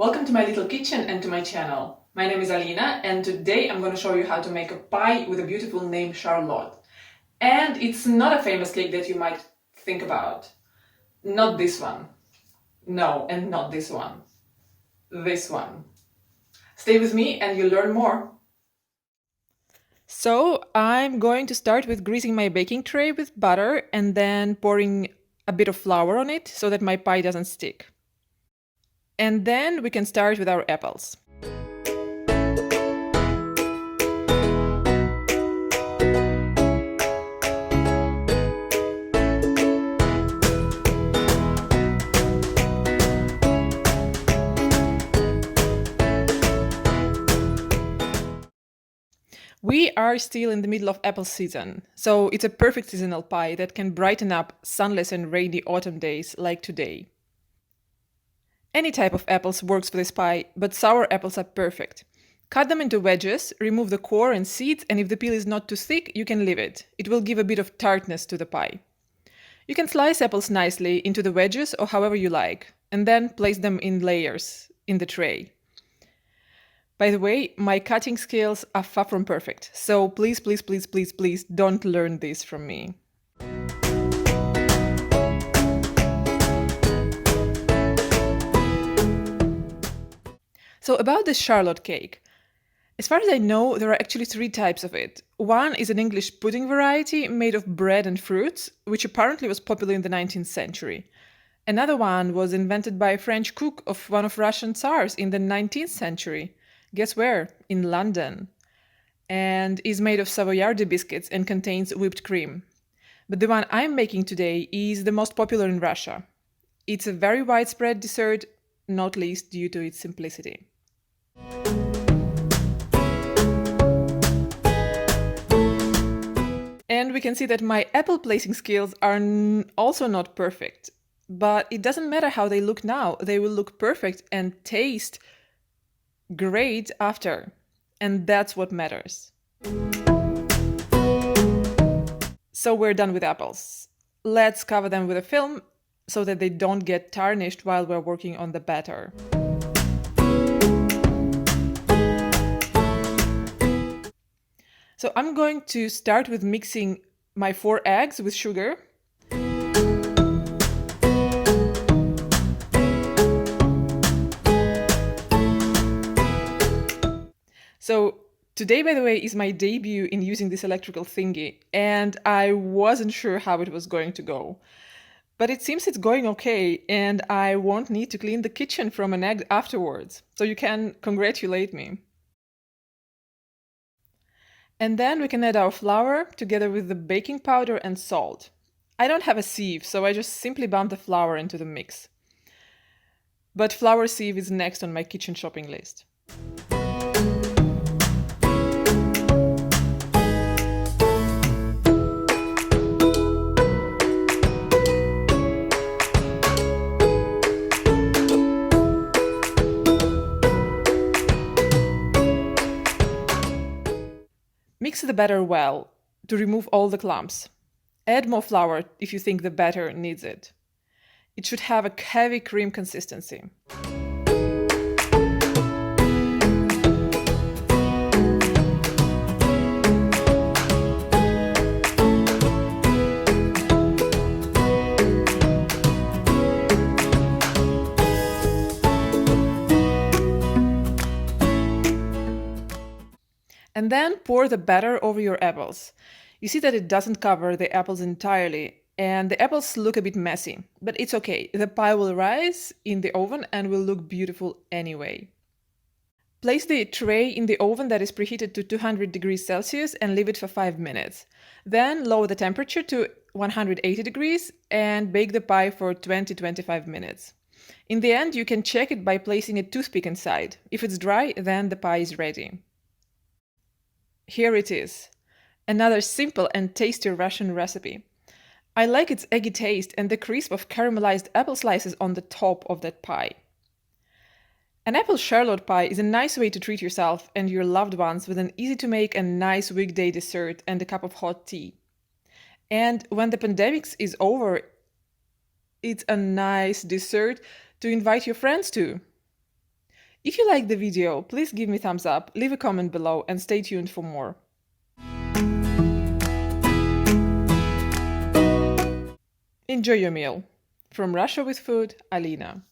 Welcome to my little kitchen and to my channel. My name is Alina and today I'm going to show you how to make a pie with a beautiful name Charlotte. And it's not a famous cake that you might think about. Not this one. No, and not this one. This one. Stay with me and you'll learn more. So I'm going to start with greasing my baking tray with butter and then pouring a bit of flour on it so that my pie doesn't stick. And then we can start with our apples. We are still in the middle of apple season, so it's a perfect seasonal pie that can brighten up sunless and rainy autumn days like today. Any type of apples works for this pie, but sour apples are perfect. Cut them into wedges, remove the core and seeds, and if the peel is not too thick, you can leave it. It will give a bit of tartness to the pie. You can slice apples nicely into the wedges or however you like, and then place them in layers in the tray. By the way, my cutting skills are far from perfect, so please don't learn this from me. So about this Charlotte cake. As far as I know, there are actually 3 types of it. One is an English pudding variety made of bread and fruits, which apparently was popular in the 19th century. Another one was invented by a French cook of one of Russian tsars in the 19th century. Guess where? In London. And is made of Savoyardi biscuits and contains whipped cream. But the one I'm making today is the most popular in Russia. It's a very widespread dessert, not least due to its simplicity. And we can see that my apple placing skills are also not perfect. But it doesn't matter how they look now, they will look perfect and taste great after. And that's what matters. So we're done with apples. Let's cover them with a film so that they don't get tarnished while we're working on the batter. So I'm going to start with mixing my 4 eggs with sugar. So today, by the way, is my debut in using this electrical thingy, and I wasn't sure how it was going to go. But it seems it's going okay, and I won't need to clean the kitchen from an egg afterwards, so you can congratulate me. And then we can add our flour together with the baking powder and salt. I don't have a sieve, so I just simply bump the flour into the mix. But flour sieve is next on my kitchen shopping list. Mix the batter well to remove all the clumps. Add more flour if you think the batter needs it. It should have a heavy cream consistency. And then pour the batter over your apples. You see that it doesn't cover the apples entirely, and the apples look a bit messy, but it's okay. The pie will rise in the oven and will look beautiful anyway. Place the tray in the oven that is preheated to 200 degrees Celsius and leave it for 5 minutes. Then lower the temperature to 180 degrees and bake the pie for 20-25 minutes. In the end, you can check it by placing a toothpick inside. If it's dry, then the pie is ready. Here it is, another simple and tasty Russian recipe. I like its eggy taste and the crisp of caramelized apple slices on the top of that pie. An apple Charlotte pie is a nice way to treat yourself and your loved ones with an easy-to-make and nice weekday dessert and a cup of hot tea. And when the pandemic is over, it's a nice dessert to invite your friends to. If you liked the video, please give me thumbs up, leave a comment below, and stay tuned for more. Enjoy your meal. From Russia with Food, Alina.